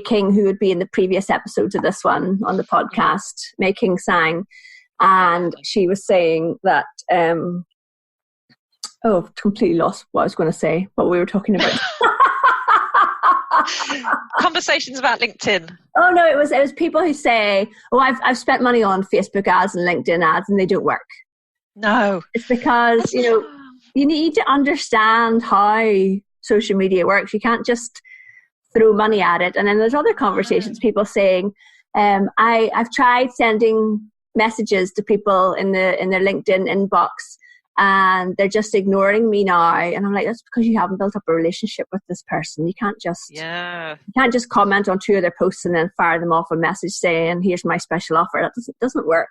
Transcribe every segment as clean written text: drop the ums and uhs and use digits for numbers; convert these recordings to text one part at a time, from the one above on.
King, who would be in the previous episodes of this one on the podcast, Mei King sang, and she was saying that, I've completely lost what I was going to say, what we were talking about. Conversations about LinkedIn. Oh no, it was people who say, "Oh, I've spent money on Facebook ads and LinkedIn ads, and they don't work." No, it's because you need to understand how social media works. You can't just throw money at it. And then there's other conversations, people saying, "I've tried sending messages to people in their LinkedIn inbox, and they're just ignoring me now." And I'm like, that's because you haven't built up a relationship with this person. You can't just comment on 2 of their posts and then fire them off a message saying, "Here's my special offer." That doesn't work.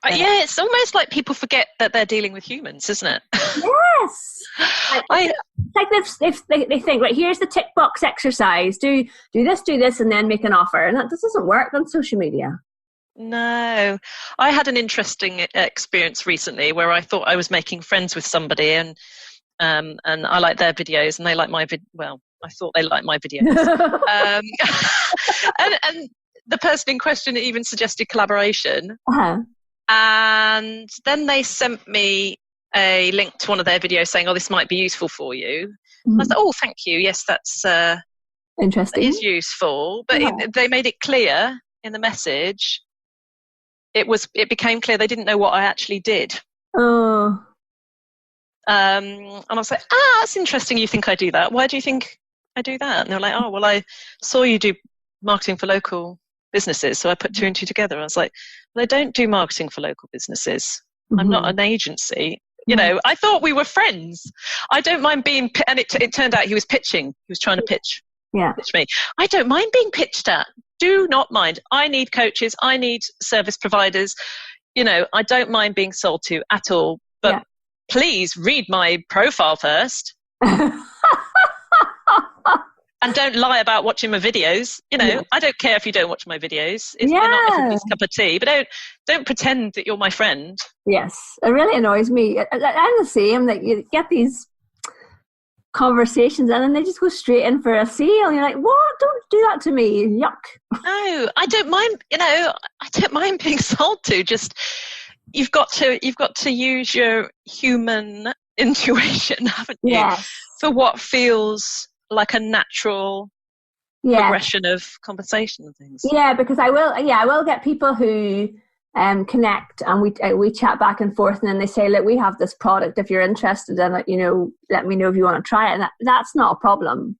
Yeah, it's almost like people forget that they're dealing with humans, isn't it? Yes. Like if they think, right, here's the tick box exercise, do this, and then make an offer. And that doesn't work on social media. No, I had an interesting experience recently where I thought I was making friends with somebody, and I like their videos, and they like my well, I thought they liked my videos, and the person in question even suggested collaboration, and then they sent me a link to one of their videos saying, "Oh, this might be useful for you." I was like, "Oh, thank you. Yes, that's interesting. That is useful," but they made it clear in the message. It became clear they didn't know what I actually did. Oh. And I was like, that's interesting. You think I do that? Why do you think I do that? And they're like, "Oh, well, I saw you do marketing for local businesses, so I put 2 and 2 together." I was like, "Well, I don't do marketing for local businesses. I'm not an agency." You know, I thought we were friends. I don't mind being, and it turned out he was pitching. He was trying to pitch me. I don't mind being pitched at. Do not mind. I need coaches. I need service providers. You know, I don't mind being sold to at all. But please read my profile first. And don't lie about watching my videos. You know, I don't care if you don't watch my videos. If they're not everybody's cup of tea. But don't pretend that you're my friend. Yes, it really annoys me. I'm the same. That you get these conversations and then they just go straight in for a sale. You're like, what? Don't do that to me. Yuck. No, I don't mind. You know, I don't mind being sold to. Just you've got to use your human intuition, haven't you? Yes. For what feels like a natural progression of conversation and things. Yeah, because I will get people who connect and we chat back and forth, and then they say, look, we have this product, if you're interested in it, you know, let me know if you want to try it. And that's not a problem.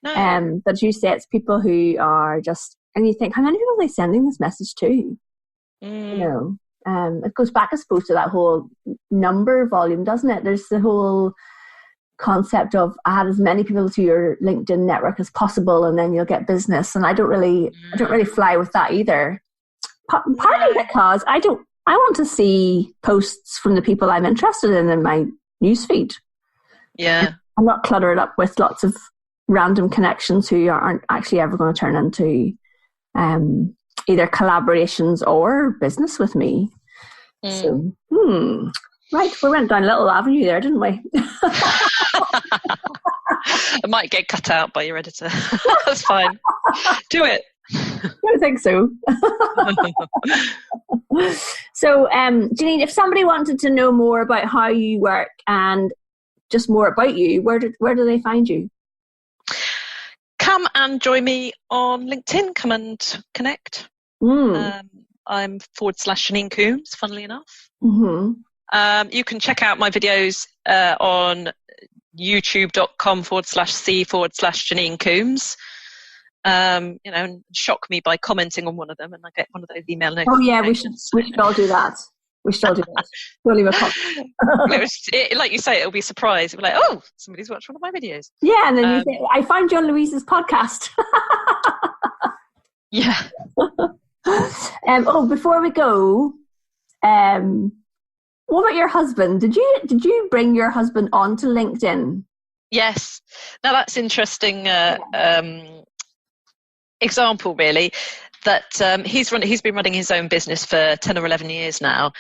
No. But you say it's people who are just, and you think, how many people are they sending this message to? You know, it goes back, I suppose, to that whole number volume, doesn't it? There's the whole concept of add as many people to your LinkedIn network as possible, and then you'll get business. And I don't really fly with that either. Partly because I want to see posts from the people I'm interested in my newsfeed. Yeah, I'm not cluttered up with lots of random connections who aren't actually ever going to turn into either collaborations or business with me. So, right, we went down a little avenue there, didn't we? It might get cut out by your editor. That's fine. Do it. I don't think so. So, Janine, if somebody wanted to know more about how you work and just more about you, where do they find you? Come and join me on LinkedIn. Come and connect. I'm / Janine Coombes, funnily enough. You can check out my videos on youtube.com / C / Janine Coombes. You know, and shock me by commenting on one of them, and I get one of those email notifications. Oh yeah, we should all do that. We should all do that. We'll leave a comment. Like you say, it'll be a surprise. It'll be like, oh, somebody's watched one of my videos. Yeah, and then you say, I found John Louise's podcast. Yeah. Before we go, what about your husband? Did you bring your husband onto LinkedIn? Yes. Now that's interesting. Example, really, that he's been running his own business for 10 or 11 years now,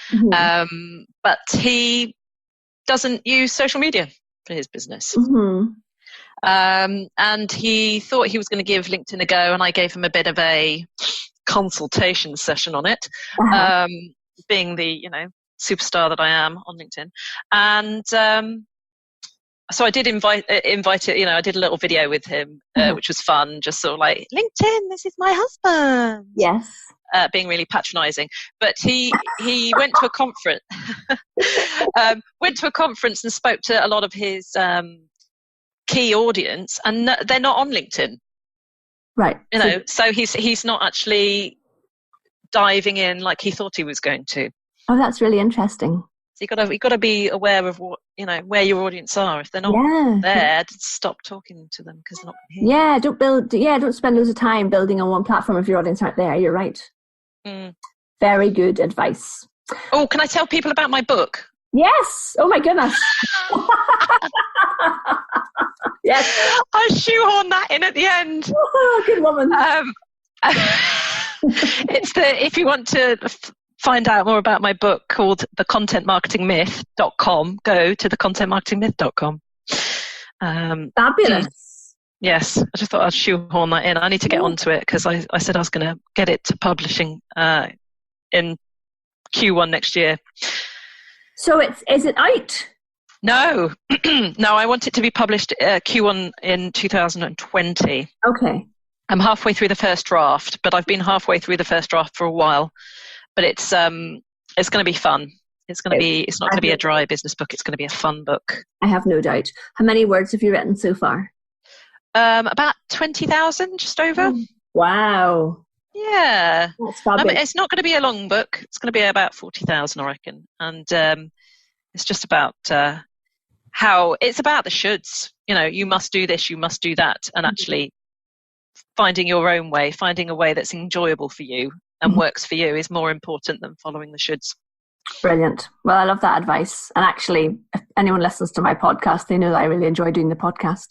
but he doesn't use social media for his business. And he thought he was going to give LinkedIn a go, and I gave him a bit of a consultation session on it, being the superstar that I am on LinkedIn. And so I did invite it. I did a little video with him, which was fun, just sort of like, LinkedIn, this is my husband. Yes. Being really patronizing. But he went to a conference, and spoke to a lot of his key audience, and they're not on LinkedIn. Right. So he's not actually diving in like he thought he was going to. Oh, that's really interesting. So you got to be aware of what where your audience are. If they're not there, stop talking to them because they're not here. Yeah, don't spend loads of time building on one platform if your audience aren't there. You're right. Very good advice. Oh, can I tell people about my book? Yes. Oh my goodness. Yes. I shoehorned that in at the end. Oh, good woman. If you want to find out more about my book called thecontentmarketingmyth.com, go to thecontentmarketingmyth.com. Fabulous. Yes, I just thought I'd shoehorn that in. I need to get onto it because I said I was going to get it to publishing in Q1 next year. So is it out? No, no, I want it to be published Q1 in 2020. Okay. I'm halfway through the first draft, but I've been halfway through the first draft for a while. But it's going to be fun. It's not going to be a dry business book. It's going to be a fun book. I have no doubt. How many words have you written so far? About 20,000, just over. Wow. Yeah. That's fabulous. It's not going to be a long book. It's going to be about 40,000, I reckon. And it's just about how it's about the shoulds. You must do this, you must do that, and actually finding your own way, finding a way that's enjoyable for you and works for you is more important than following the shoulds. Brilliant. Well, I love that advice. And actually, if anyone listens to my podcast, they know that I really enjoy doing the podcast.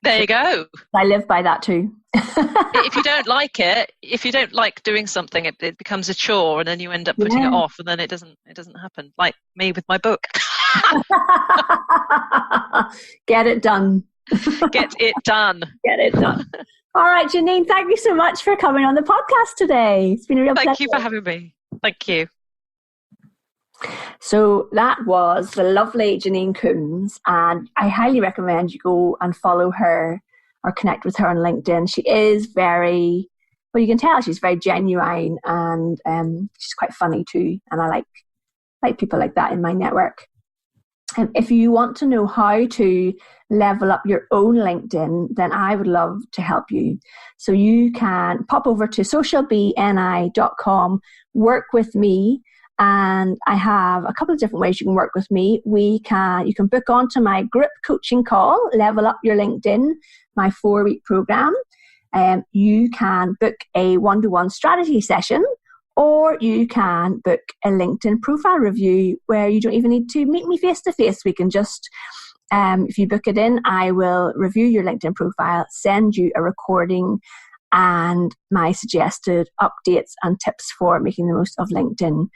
There you go. I live by that too. If you don't like it, if you don't like doing something, it becomes a chore, and then you end up putting it off, and then it doesn't happen. Like me with my book. Get it done. Get it done. Get it done. All right, Janine, thank you so much for coming on the podcast today. It's been a real pleasure. Thank you for having me. Thank you. So that was the lovely Janine Coombes, and I highly recommend you go and follow her or connect with her on LinkedIn. She is you can tell she's very genuine, and she's quite funny too, and I like people like that in my network. And if you want to know how to level up your own LinkedIn, then I would love to help you. So you can pop over to socialbni.com, work with me, and I have a couple of different ways you can work with me. You can book onto my group coaching call, Level Up Your LinkedIn, my 4-week program. You can book a one-to-one strategy session, or you can book a LinkedIn profile review where you don't even need to meet me face to face. We can just, if you book it in, I will review your LinkedIn profile, send you a recording and my suggested updates and tips for making the most of LinkedIn.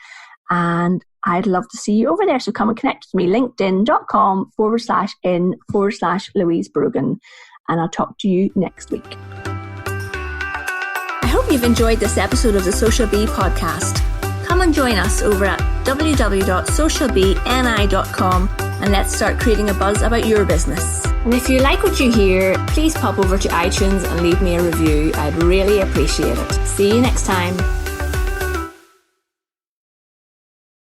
And I'd love to see you over there. So come and connect with me, linkedin.com/in/Louise Brogan. And I'll talk to you next week. I hope you've enjoyed this episode of the Social Bee podcast. Come and join us over at www.socialbni.com and let's start creating a buzz about your business. And if you like what you hear, please pop over to iTunes and leave me a review. I'd really appreciate it. See you next time.